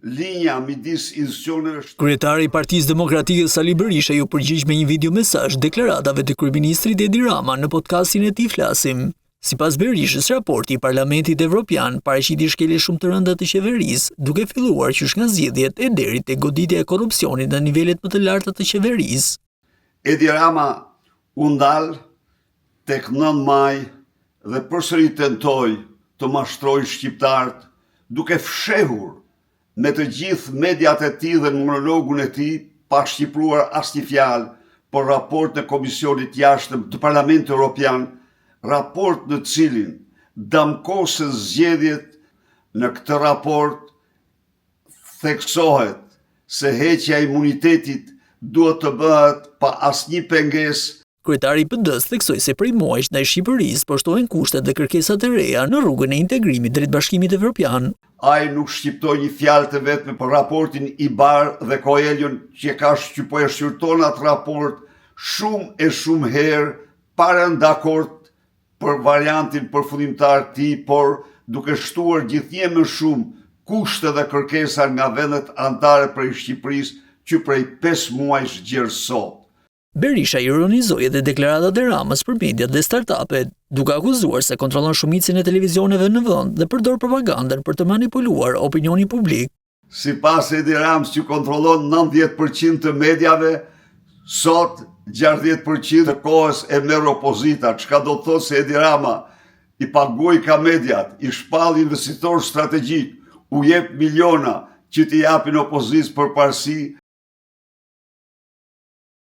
linja midis institucioneve. Kryetari i Partisë Demokratike Sali Berisha ju përgjigj me një video mesazh deklaratave të kryeministrit Edi Rama në podcastin e tij Flasim. Sipas Berishës, raporti i Parlamentit Evropian paraqiti shkelje shumë të rënda të qeverisë, duke filluar qysh nga zgjedhjet e deri tek goditja e korrupsionit në nivelet më të larta të qeverisë. Edi Rama u ndal tek 9 maj dhe përsëri tentoi të mashtrojë shqiptarët duke fshehur me të gjithë mediat e tij dhe në monologun e tij pa shqipruar asnjë fjalë për raport në Komisionit Jashtëm të Parlamentit Evropian, raport në cilin damkosen zgjedhjet. Në këtë raport theksohet se heqja e imunitetit duhet të bëhet pa asnjë pengesë. Kryetari i PD-s theksoi se prej muajsh ndaj Shqipërisë po shtohen kushtet dhe kërkesat e reja në rrugën e integrimit drejt Bashkimit Evropian. Ai nuk shqiptoi një fjalë të vetme për raportin Ibar dhe Coelho që ka po e shqyrton atë raport shumë herë pa rënë dakord për variantin përfundimtar të tij, por duke shtuar gjithnjë më shumë kushte dhe kërkesa nga vendet anëtare prej Shqipërisë që prej 5 muajsh gjerë sot. Berisha ironizoi edhe deklaratat e Ramës për mediat dhe startupet, duke akuzuar se kontrollon shumicën e televizioneve në vend dhe përdor propagandën për të manipuluar opinionin publik. Sipas Edi Ramës që kontrollon 90% të mediave, sot 60% të kohës e merr opozita, çka do të thotë se Edi Rama i paguaj ka mediat, i shpall investitor strategjik, u jep miliona që t'i japin opozitës për parësi.